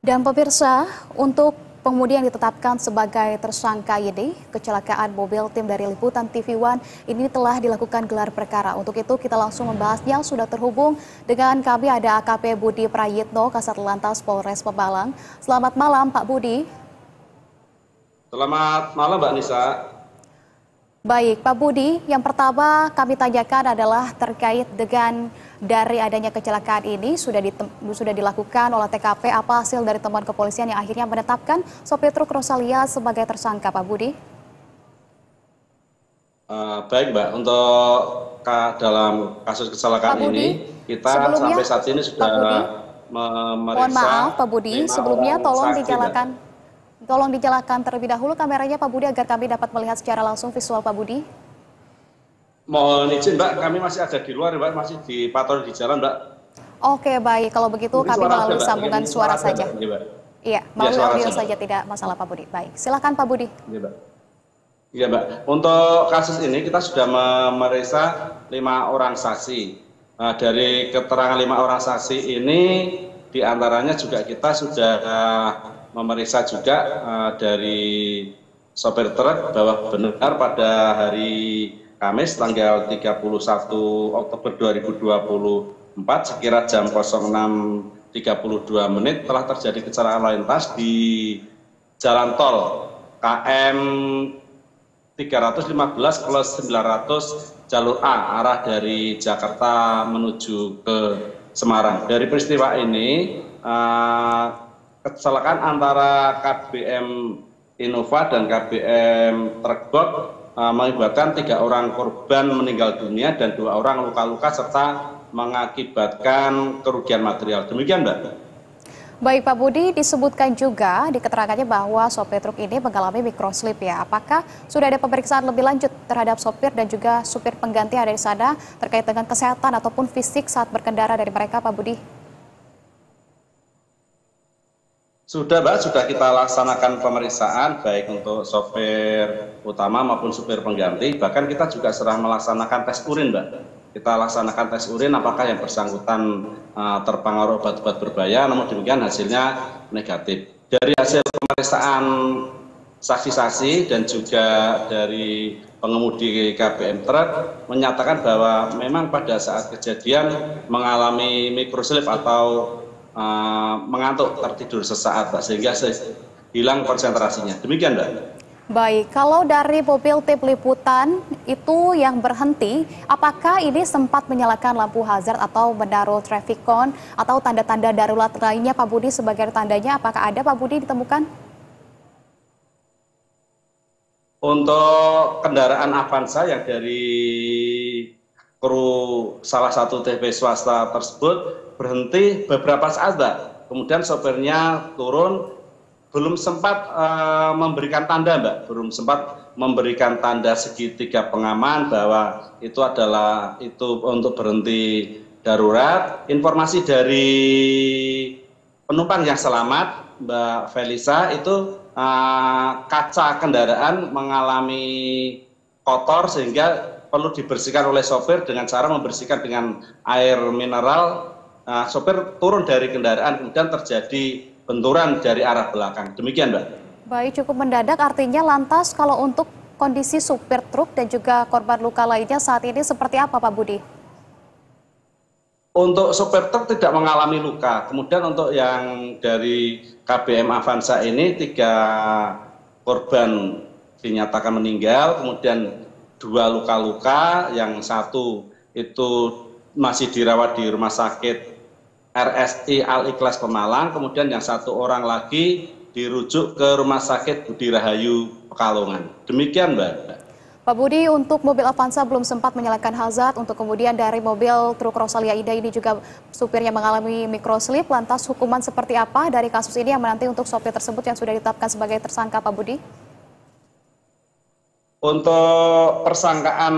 Dan pemirsa, untuk pengemudi yang ditetapkan sebagai tersangka ini, kecelakaan mobil tim dari Liputan TV One ini telah dilakukan gelar perkara. Untuk itu kita langsung membahasnya, sudah terhubung dengan kami ada AKP Budi Prayitno, Kasat Lantas Polres Pemalang. Selamat malam Pak Budi. Selamat malam Mbak Nisa. Baik Pak Budi, yang pertama kami tanyakan adalah terkait dengan dari adanya kecelakaan ini sudah dilakukan olah TKP, apa hasil dari temuan kepolisian yang akhirnya menetapkan sopir truk Rosalia sebagai tersangka, Pak Budi? Baik Mbak, untuk dalam kasus kecelakaan Budi, ini kita sampai saat ini sudah memeriksa. Mohon maaf Pak Budi, sebelumnya tolong dijalankan terlebih dahulu kameranya Pak Budi agar kami dapat melihat secara langsung visual Pak Budi. Mohon izin Mbak, kami masih ada di luar Mbak, masih di patroli di jalan Mbak. Oke baik, kalau begitu kami melalui sambungan suara saja. Iya, melalui audio saja, tidak masalah Pak Budi. Baik, silakan Pak Budi. Iya Mbak, untuk kasus ini kita sudah memeriksa 5 orang saksi. Dari keterangan 5 orang saksi ini diantaranya juga kita sudah memeriksa juga dari sopir truk bahwa benar pada hari Kamis tanggal 31 Oktober 2024 sekira jam 06.32 telah terjadi kecelakaan lalu lintas di jalan tol KM 315 plus 900 jalur A arah dari Jakarta menuju ke Semarang. Dari peristiwa ini kecelakaan antara KBM Innova dan KBM Trukbot mengakibatkan 3 orang korban meninggal dunia dan 2 orang luka-luka serta mengakibatkan kerugian material. Demikian Mbak. Baik Pak Budi, disebutkan juga di keterangannya bahwa sopir truk ini mengalami microslip ya. Apakah sudah ada pemeriksaan lebih lanjut terhadap sopir dan juga supir pengganti yang ada di sana terkait dengan kesehatan ataupun fisik saat berkendara dari mereka Pak Budi? Sudah Mbak, sudah kita laksanakan pemeriksaan baik untuk sopir utama maupun supir pengganti. Bahkan kita juga sedang melaksanakan tes urin Mbak. Kita laksanakan tes urin apakah yang bersangkutan terpengaruh obat-obat berbahaya, namun demikian hasilnya negatif. Dari hasil pemeriksaan saksi-saksi dan juga dari pengemudi KBM truk menyatakan bahwa memang pada saat kejadian mengalami microslip atau mengantuk, tertidur sesaat Pak, sehingga hilang konsentrasinya. Demikian Mbak. Baik, kalau dari mobil tim liputan itu yang berhenti, apakah ini sempat menyalakan lampu hazard atau menaruh traffic cone atau tanda-tanda darurat lainnya Pak Budi sebagai tandanya? Apakah ada Pak Budi ditemukan? Untuk kendaraan Avanza yang dari kru salah satu TV swasta tersebut berhenti beberapa saat Mbak. Kemudian sopirnya turun, belum sempat memberikan tanda Mbak, belum sempat memberikan tanda segitiga pengaman bahwa itu untuk berhenti darurat. Informasi dari penumpang yang selamat Mbak Felisa itu kaca kendaraan mengalami kotor sehingga perlu dibersihkan oleh sopir dengan cara membersihkan dengan air mineral. Sopir turun dari kendaraan kemudian terjadi benturan dari arah belakang. Demikian Mbak. Baik, cukup mendadak, artinya lantas kalau untuk kondisi supir truk dan juga korban luka lainnya saat ini seperti apa Pak Budi? Untuk supir truk tidak mengalami luka. Kemudian untuk yang dari KBM Avanza ini 3 korban dinyatakan meninggal, kemudian 2 luka-luka, yang 1 itu masih dirawat di rumah sakit RSI Al-Ikhlas Pemalang, kemudian yang 1 orang lagi dirujuk ke Rumah Sakit Budi Rahayu Pekalongan. Demikian Mbak. Pak Budi, untuk mobil Avanza belum sempat menyalakan hazard, untuk kemudian dari mobil truk Rosalia Indah ini juga supirnya mengalami microslip, lantas hukuman seperti apa dari kasus ini yang menanti untuk sopir tersebut yang sudah ditetapkan sebagai tersangka Pak Budi? Untuk persangkaan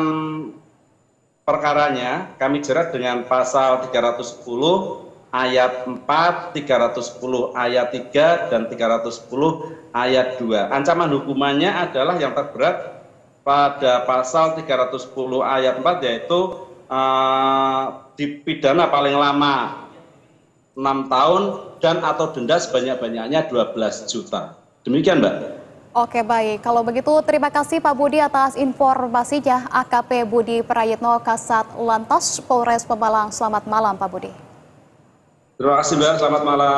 perkaranya kami jerat dengan pasal 310 ayat 4, 310 ayat 3, dan 310 ayat 2. Ancaman hukumannya adalah yang terberat pada pasal 310 ayat 4, yaitu dipidana paling lama 6 tahun dan atau denda sebanyak-banyaknya 12 juta. Demikian, Mbak. Oke, baik. Kalau begitu, terima kasih Pak Budi atas informasinya. AKP Budi Prayitno, Kasat Lantas Polres Pemalang. Selamat malam, Pak Budi. Terima kasih, Mbak. Selamat malam.